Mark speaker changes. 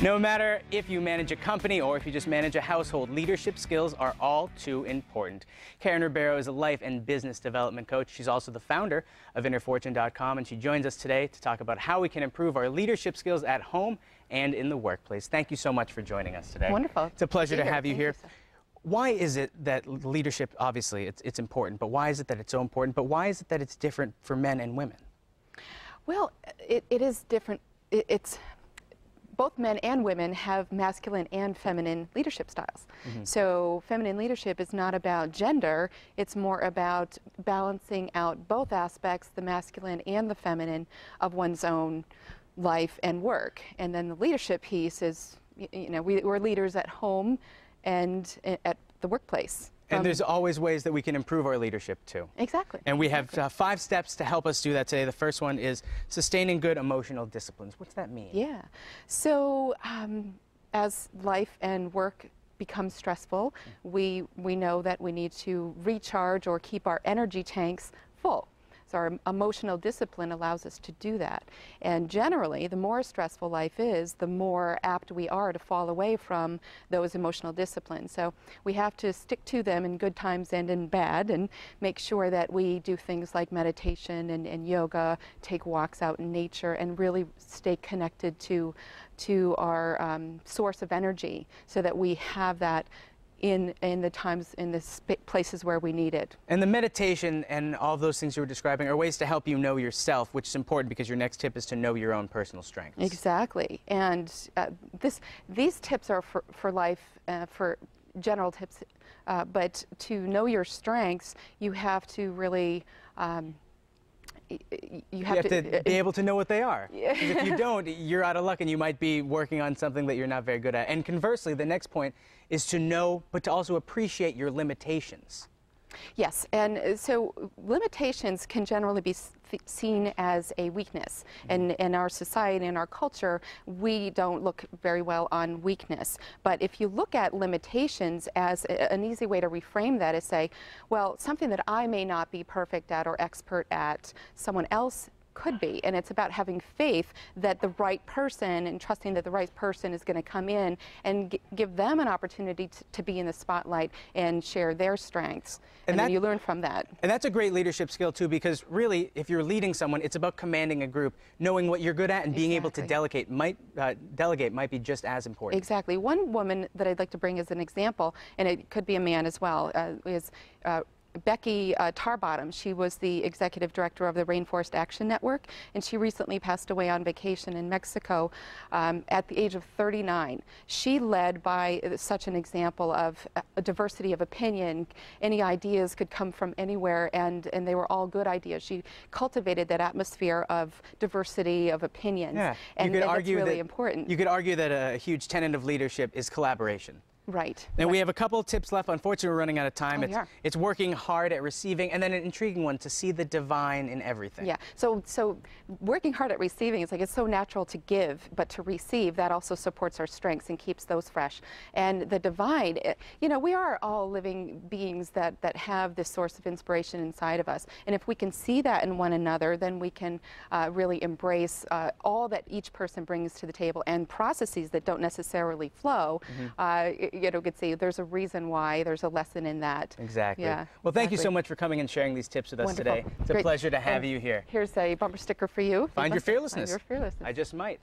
Speaker 1: No matter if you manage a company or if you just manage a household, leadership skills are all too important. Karen Ribeiro is a life and business development coach. She's also the founder of InnerFortune.com, and she joins us today to talk about how we can improve our leadership skills at home and in the workplace. Thank you so much for joining us today.
Speaker 2: Wonderful.
Speaker 1: It's a pleasure to have you here.
Speaker 2: Thank you,
Speaker 1: why is it that leadership, obviously, it's important, but why is it that it's so important? But why is it that it's different for men and women?
Speaker 2: Well, it is different. It's both men and women have masculine and feminine leadership styles. So feminine leadership is not about gender, it's more about balancing out both aspects, the masculine and the feminine, of one's own life and work. And then the leadership piece is, you know, we're leaders at home and at the workplace.
Speaker 1: And there's always ways that we can improve our leadership too.
Speaker 2: Exactly.
Speaker 1: And we have 5 steps to help us do that today. The first one is sustaining good emotional disciplines. What's that mean?
Speaker 2: Yeah. So as life and work become stressful, we know that we need to recharge or keep our energy tanks full. So our emotional discipline allows us to do that. And generally, the more stressful life is, the more apt we are to fall away from those emotional disciplines. So we have to stick to them in good times and in bad, and make sure that we do things like meditation and yoga, take walks out in nature, and really stay connected to our source of energy, so that we have that in the times, in the places where we need it. And
Speaker 1: the meditation and all of those things you were describing are ways to help you know yourself, which is important because your next tip is to know your own personal strengths.
Speaker 2: Exactly. And these tips are for life, for general tips, but to know your strengths, you have to really you have to
Speaker 1: be able to know what they are. Because if you don't, you're out of luck and you might be working on something that you're not very good at. And conversely, the next point is to know, but to also appreciate your limitations.
Speaker 2: Yes, and so limitations can generally be seen as a weakness. And in our society, in our culture, we don't look very well on weakness. But if you look at limitations, as an easy way to reframe that is say, well, something that I may not be perfect at or expert at, someone else could be. And it's about having faith that the right person, and trusting that the right person is going to come in and give them an opportunity to be in the spotlight and share their strengths. And then you learn from that.
Speaker 1: And that's a great leadership skill too, because really, if you're leading someone, it's about commanding a group, knowing what you're good at, and being able to delegate might be just as important.
Speaker 2: Exactly. One woman that I'd like to bring as an example, and it could be a man as well, is Becky Tarbottom. She was the executive director of the Rainforest Action Network, and she recently passed away on vacation in Mexico at the age of 39. She led by such an example of a diversity of opinion. Any ideas could come from anywhere, and they were all good ideas. She cultivated that atmosphere of diversity of opinions, and that's really important.
Speaker 1: You could argue that a huge tenet of leadership is collaboration.
Speaker 2: Right.
Speaker 1: Now we have a couple of tips left. Unfortunately, we're running out of time. It's working hard at receiving, and then an intriguing one, to see the divine in everything.
Speaker 2: Yeah. So working hard at receiving, it's like it's so natural to give, but to receive, that also supports our strengths and keeps those fresh. And the divine, you know, we are all living beings that have this source of inspiration inside of us. And if we can see that in one another, then we can really embrace all that each person brings to the table, and processes that don't necessarily flow. You know, could see there's a reason why, there's a lesson in that.
Speaker 1: Exactly.
Speaker 2: Yeah,
Speaker 1: well, thank you so much for coming and sharing these tips with us today. It's a pleasure to have you here.
Speaker 2: Here's a bumper sticker for you.
Speaker 1: Find your fearlessness.
Speaker 2: Find your fearlessness.
Speaker 1: I just might.